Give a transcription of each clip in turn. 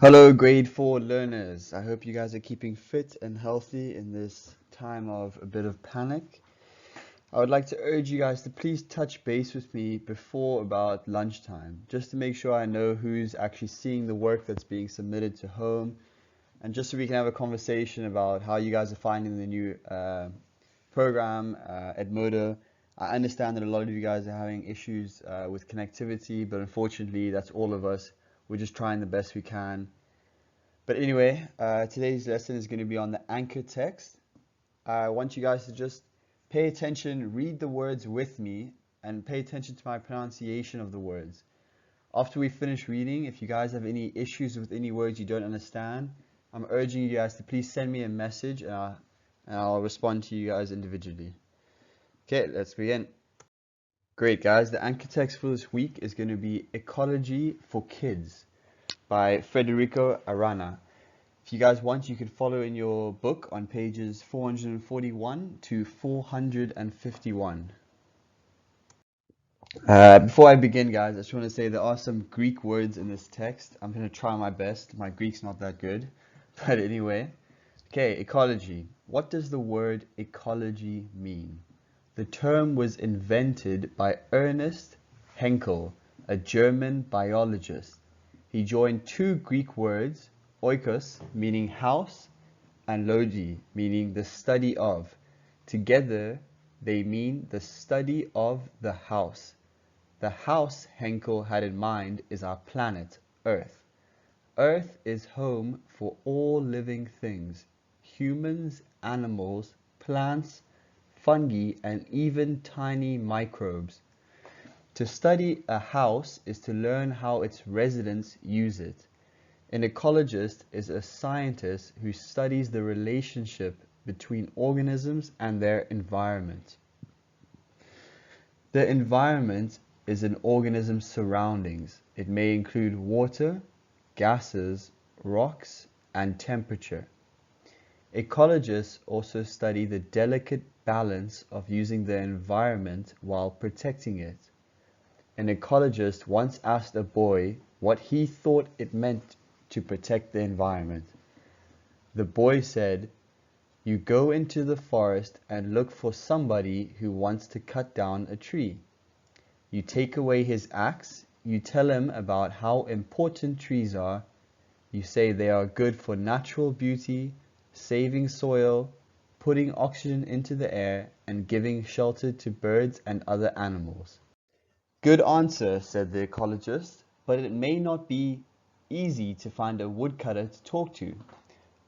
Hello, grade 4 learners. I hope you guys are keeping fit and healthy in this time of a bit of panic. I would like to urge you guys to please touch base with me before about lunchtime, just to make sure I know who's actually seeing the work that's being submitted to home, and just so we can have a conversation about how you guys are finding the new program, Edmodo. I understand that a lot of you guys are having issues with connectivity, but unfortunately, that's all of us. We're just trying the best we can. But anyway, today's lesson is going to be on the anchor text. I want you guys to just pay attention, read the words with me, and pay attention to my pronunciation of the words. After we finish reading, if you guys have any issues with any words you don't understand, I'm urging you guys to please send me a message and I'll respond to you guys individually. Okay, let's begin. Great, guys. The anchor text for this week is going to be Ecology for Kids by Federico Arana. If you guys want, you can follow in your book on pages 441 to 451. Before I begin, guys, I just want to say there are some Greek words in this text. I'm going to try my best. My Greek's not that good. But anyway, okay, ecology. What does the word ecology mean? The term was invented by Ernest Haeckel, a German biologist. He joined two Greek words, oikos, meaning house, and logi, meaning the study of. Together, they mean the study of the house. The house Haeckel had in mind is our planet, Earth. Earth is home for all living things, humans, animals, plants, fungi, and even tiny microbes. To study a house is to learn how its residents use it. An ecologist is a scientist who studies the relationship between organisms and their environment. The environment is an organism's surroundings. It may include water, gases, rocks, and temperature. Ecologists also study the delicate balance of using the environment while protecting it. An ecologist once asked a boy what he thought it meant to protect the environment. The boy said, "You go into the forest and look for somebody who wants to cut down a tree. You take away his axe, you tell him about how important trees are, you say they are good for natural beauty, saving soil, putting oxygen into the air, and giving shelter to birds and other animals." Good answer, said the ecologist, but it may not be easy to find a woodcutter to talk to.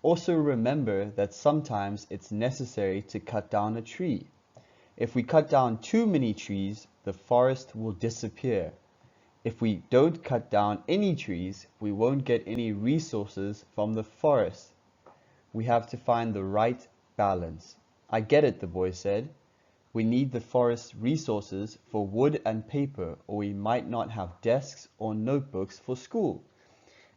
Also remember that sometimes it's necessary to cut down a tree. If we cut down too many trees, the forest will disappear. If we don't cut down any trees, we won't get any resources from the forest. We have to find the right balance. I get it, the boy said. We need the forest's resources for wood and paper, or we might not have desks or notebooks for school.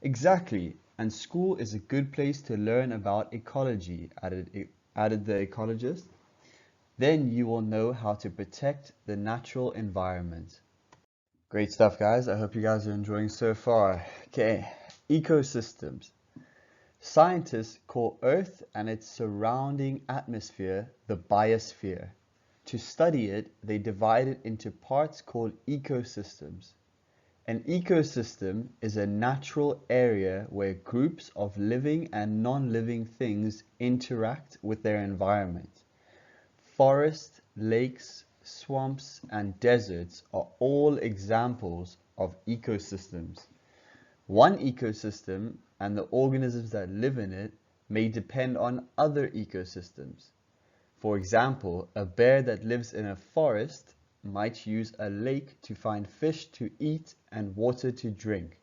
Exactly, and school is a good place to learn about ecology, added the ecologist. Then you will know how to protect the natural environment. Great stuff, guys. I hope you guys are enjoying so far. Okay, ecosystems. Scientists call Earth and its surrounding atmosphere the biosphere. To study it, they divide it into parts called ecosystems. An ecosystem is a natural area where groups of living and non-living things interact with their environment. Forests, lakes, swamps, and deserts are all examples of ecosystems. One ecosystem and the organisms that live in it may depend on other ecosystems. For example, a bear that lives in a forest might use a lake to find fish to eat and water to drink.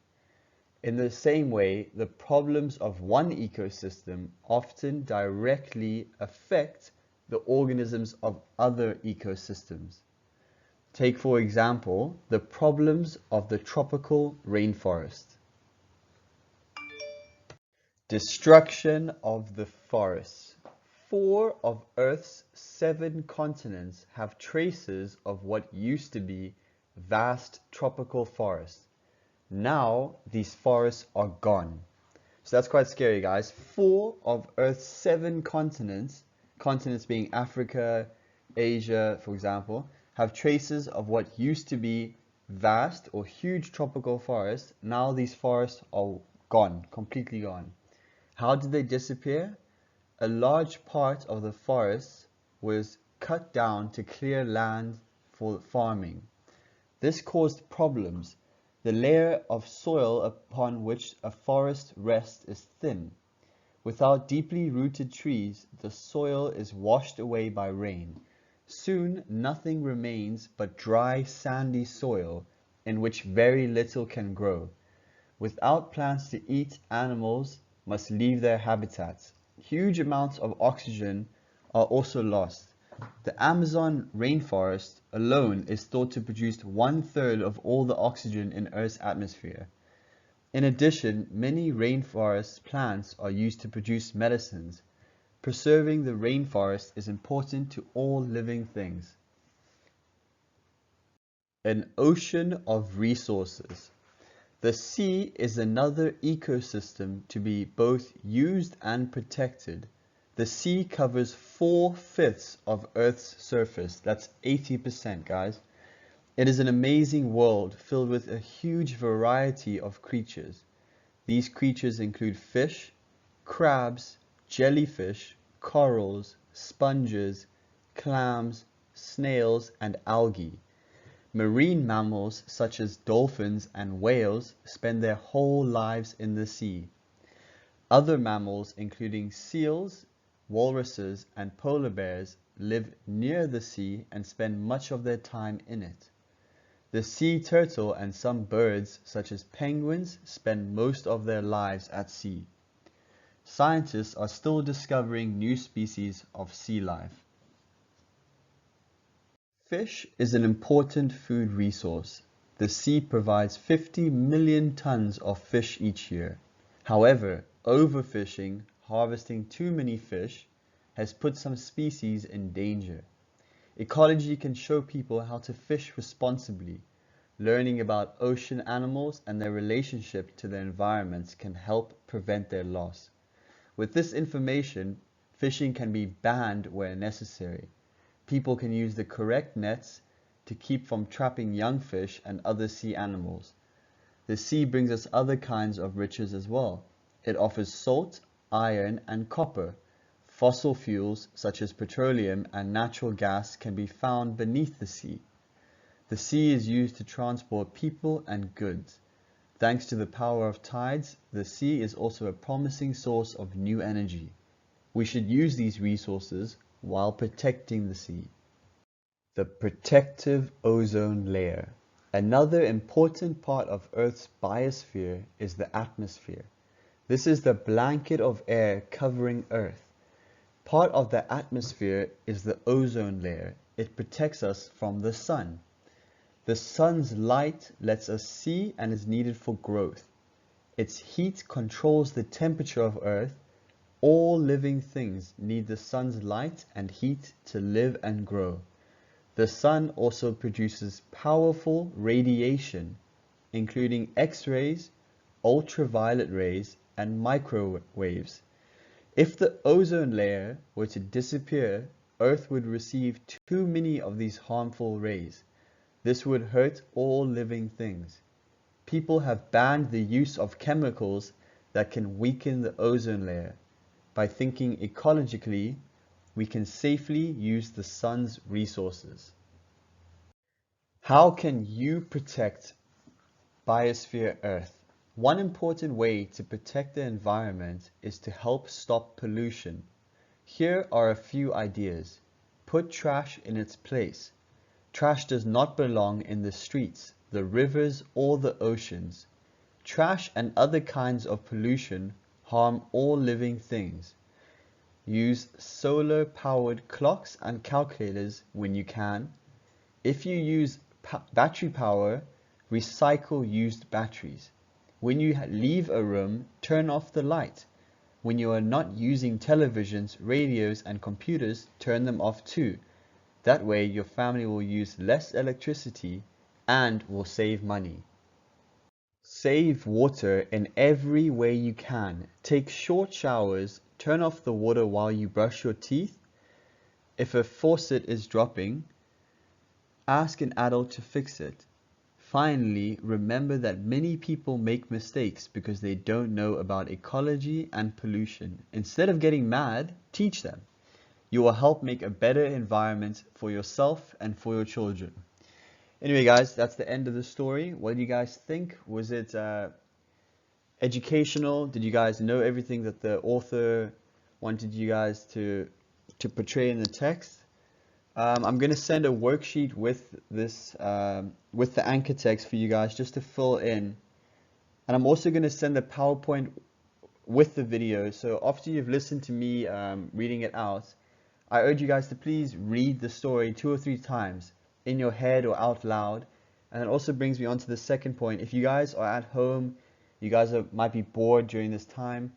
In the same way, the problems of one ecosystem often directly affect the organisms of other ecosystems. Take, for example, the problems of the tropical rainforest. Destruction of the forests. 4 of Earth's 7 continents have traces of what used to be vast tropical forests. Now these forests are gone. So that's quite scary, guys. 4 of Earth's 7 continents, continents being Africa, Asia, for example, have traces of what used to be vast or huge tropical forests. Now these forests are gone, completely gone. How did they disappear? A large part of the forest was cut down to clear land for farming. This caused problems. The layer of soil upon which a forest rests is thin. Without deeply rooted trees, the soil is washed away by rain. Soon nothing remains but dry, sandy soil in which very little can grow. Without plants to eat, animals must leave their habitats. Huge amounts of oxygen are also lost. The Amazon rainforest alone is thought to produce 1/3 of all the oxygen in Earth's atmosphere. In addition, many rainforest plants are used to produce medicines. Preserving the rainforest is important to all living things. An ocean of resources. The sea is another ecosystem to be both used and protected. The sea covers 4/5 of Earth's surface. That's 80%, guys. It is an amazing world filled with a huge variety of creatures. These creatures include fish, crabs, jellyfish, corals, sponges, clams, snails, and algae. Marine mammals such as dolphins and whales spend their whole lives in the sea. Other mammals, including seals, walruses, and polar bears, live near the sea and spend much of their time in it. The sea turtle and some birds, such as penguins, spend most of their lives at sea. Scientists are still discovering new species of sea life. Fish is an important food resource. The sea provides 50 million tons of fish each year. However, overfishing, harvesting too many fish, has put some species in danger. Ecology can show people how to fish responsibly. Learning about ocean animals and their relationship to their environments can help prevent their loss. With this information, fishing can be banned where necessary. People can use the correct nets to keep from trapping young fish and other sea animals. The sea brings us other kinds of riches as well. It offers salt, iron, and copper. Fossil fuels such as petroleum and natural gas can be found beneath the sea. The sea is used to transport people and goods. Thanks to the power of tides, the sea is also a promising source of new energy. We should use these resources while protecting the sea. The protective ozone layer. Another important part of Earth's biosphere is the atmosphere. This is the blanket of air covering Earth. Part of the atmosphere is the ozone layer. It protects us from the sun. The sun's light lets us see and is needed for growth. Its heat controls the temperature of Earth. All living things need the sun's light and heat to live and grow. The sun also produces powerful radiation, including X-rays, ultraviolet rays, and microwaves. If the ozone layer were to disappear, Earth would receive too many of these harmful rays. This would hurt all living things. People have banned the use of chemicals that can weaken the ozone layer. By thinking ecologically, we can safely use the sun's resources. How can you protect Biosphere Earth? One important way to protect the environment is to help stop pollution. Here are a few ideas. Put trash in its place. Trash does not belong in the streets, the rivers, or the oceans. Trash and other kinds of pollution harm all living things. Use solar-powered clocks and calculators when you can. If you use battery power, recycle used batteries. When you leave a room, turn off the light. When you are not using televisions, radios, and computers, turn them off too. That way your family will use less electricity and will save money. Save water in every way you can. Take short showers, turn off the water while you brush your teeth. If a faucet is dropping, ask an adult to fix it. Finally, remember that many people make mistakes because they don't know about ecology and pollution. Instead of getting mad, teach them. You will help make a better environment for yourself and for your children. Anyway, guys, that's the end of the story. What do you guys think? Was it educational? Did you guys know everything that the author wanted you guys to portray in the text? I'm going to send a worksheet with this with the anchor text for you guys just to fill in. And I'm also going to send a PowerPoint with the video. So after you've listened to me reading it out, I urge you guys to please read the story 2 or 3 times in your head or out loud. And it also brings me on to the second point. If you guys are at home, you guys might be bored during this time,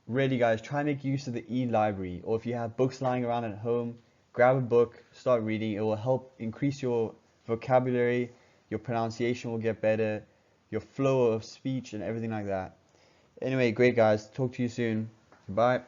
really guys, try and make use of the e-library. Or if you have books lying around at home, grab a book, start reading. It will help increase your vocabulary, your pronunciation will get better, your flow of speech and everything like that. Anyway, great guys, talk to you soon. Bye.